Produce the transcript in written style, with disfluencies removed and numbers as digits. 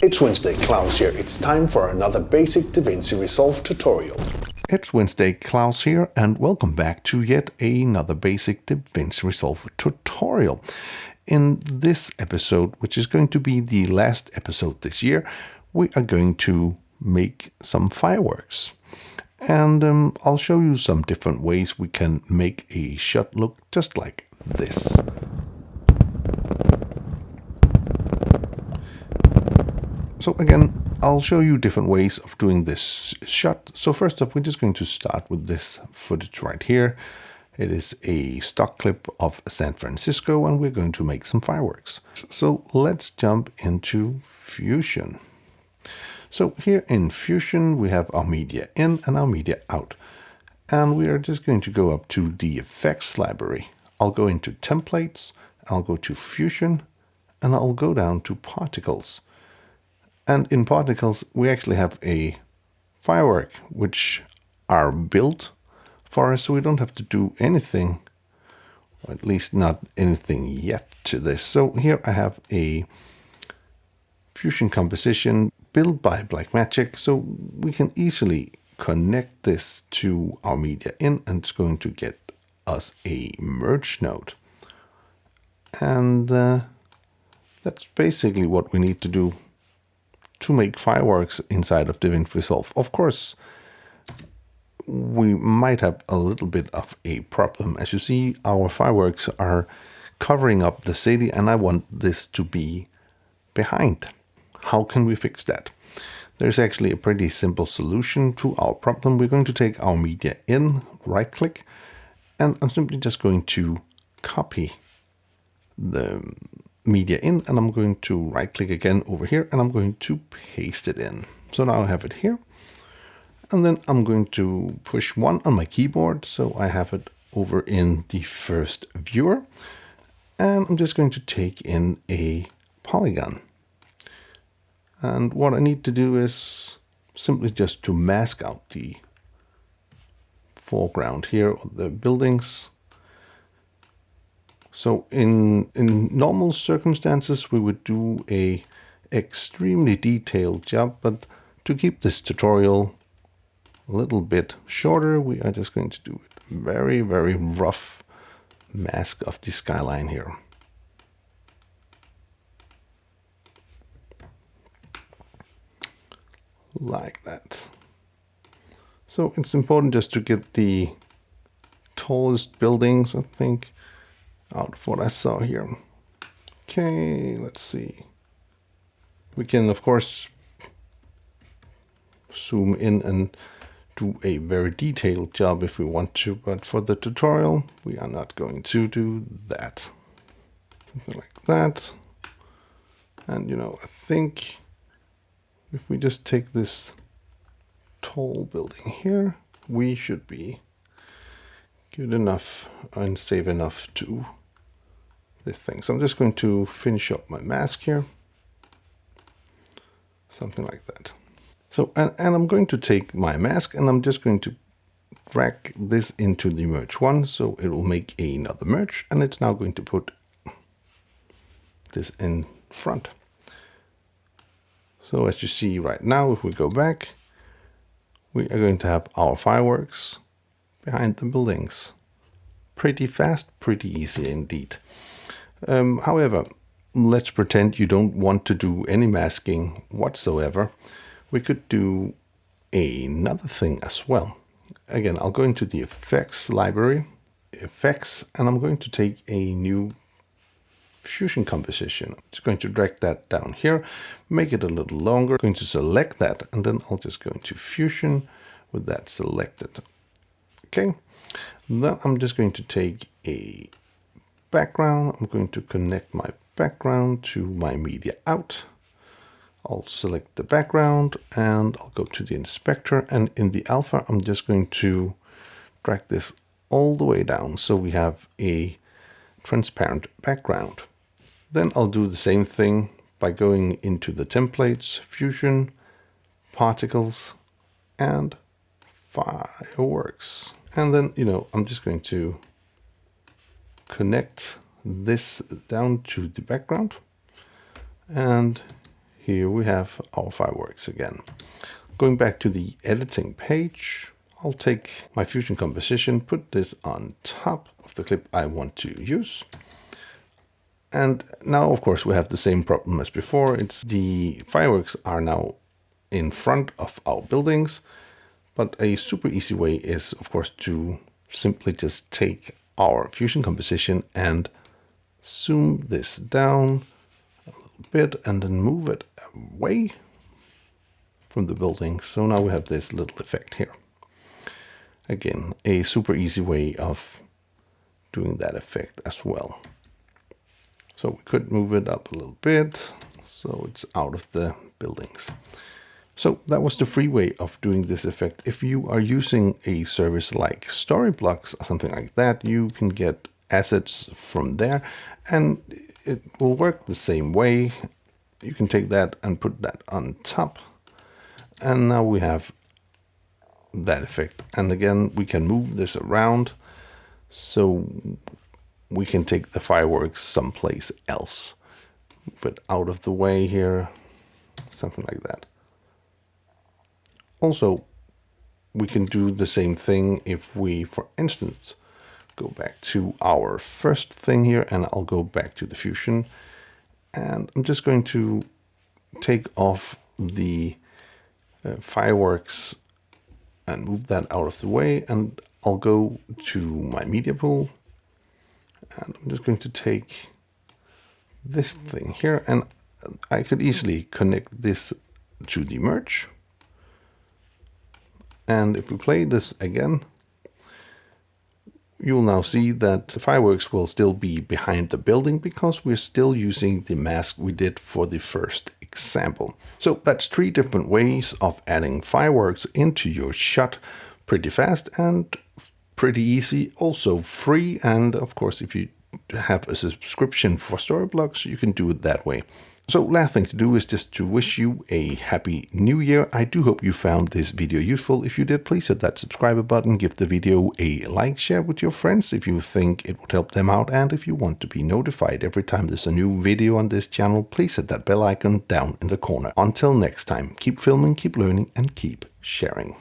It's Wednesday, Klaus here. It's time for another basic Davinci Resolve tutorial. It's Wednesday, Klaus here, and welcome back to yet another basic Davinci Resolve tutorial. In this episode, which is going to be the last episode this year, we are going to make some fireworks. And I'll show you some different ways we can make a shot look just like this. So again, I'll show you different ways of doing this shot. So first up, we're just going to start with this footage right here. It is a stock clip of San Francisco, and we're going to make some fireworks. So let's jump into Fusion. So here in Fusion, we have our media in and our media out. And we are just going to go up to the effects library. I'll go into templates, I'll go to Fusion, and I'll go down to particles. And in particles, we actually have a firework, which are built for us, so we don't have to do anything, or at least not anything yet to this. So here I have a Fusion composition built by Blackmagic, so we can easily connect this to our media in, and it's going to get us a merge node. And that's basically what we need to do to make fireworks inside of Davinci Resolve. Of course, we might have a little bit of a problem. As you see, our fireworks are covering up the city, and I want this to be behind. How can we fix that? There's actually a pretty simple solution to our problem. We're going to take our media in, right click, and I'm simply just going to copy the media in, and I'm going to right click again over here, and I'm going to paste it in. So now I have it here, and then I'm going to push 1 on my keyboard, so I have it over in the first viewer, and I'm just going to take in a polygon. And what I need to do is simply just to mask out the foreground here of the buildings. So in normal circumstances, we would do a extremely detailed job, but to keep this tutorial a little bit shorter, we are just going to do it very, very rough mask of the skyline here. Like that. So it's important just to get the tallest buildings, I think, out of what I saw here. Okay, let's see. We can, of course, zoom in and do a very detailed job if we want to, but for the tutorial, we are not going to do that. Something like that. And, I think if we just take this tall building here, we should be good enough and safe enough to this thing. So I'm just going to finish up my mask here. Something like that. So, and I'm going to take my mask, and I'm just going to drag this into the merge one, so it will make another merge, and it's now going to put this in front. So as you see right now, if we go back, we are going to have our fireworks behind the buildings. Pretty fast, pretty easy indeed. However, let's pretend you don't want to do any masking whatsoever. We could do another thing as well. Again, I'll go into the effects library, effects, and I'm going to take a new Fusion composition. I'm just going to drag that down here, make it a little longer. I'm going to select that, and then I'll just go into Fusion with that selected. Okay, then I'm just going to take a background. I'm going to connect my background to my media out. I'll select the background, and I'll go to the inspector, and in the alpha, I'm just going to drag this all the way down so we have a transparent background. Then I'll do the same thing by going into the templates, Fusion, particles, and fireworks. And then, I'm just going to connect this down to the background. And here we have our fireworks again. Going back to the editing page, I'll take my Fusion composition, put this on top of the clip I want to use. And now, of course, we have the same problem as before. It's the fireworks are now in front of our buildings. But a super easy way is, of course, to simply just take our Fusion composition and zoom this down a little bit and then move it away from the building. So now we have this little effect here. Again, a super easy way of doing that effect as well. So we could move it up a little bit so it's out of the buildings. So that was the free way of doing this effect. If you are using a service like Storyblocks or something like that, you can get assets from there and it will work the same way. You can take that and put that on top. And now we have that effect. And again, we can move this around so we can take the fireworks someplace else. Move it out of the way here, something like that. Also, we can do the same thing if we, for instance, go back to our first thing here, and I'll go back to the Fusion. And I'm just going to take off the fireworks and move that out of the way. And I'll go to my media pool. And I'm just going to take this thing here, and I could easily connect this to the merge. And if we play this again, you'll now see that the fireworks will still be behind the building because we're still using the mask we did for the first example. So that's 3 different ways of adding fireworks into your shot. Pretty fast and pretty easy, also free. And of course, if you have a subscription for Storyblocks, you can do it that way. So last thing to do is just to wish you a happy new year. I do hope you found this video useful. If you did, please hit that subscribe button, give the video a like, share with your friends if you think it would help them out. And if you want to be notified every time there's a new video on this channel, please hit that bell icon down in the corner. Until next time, keep filming, keep learning, and keep sharing.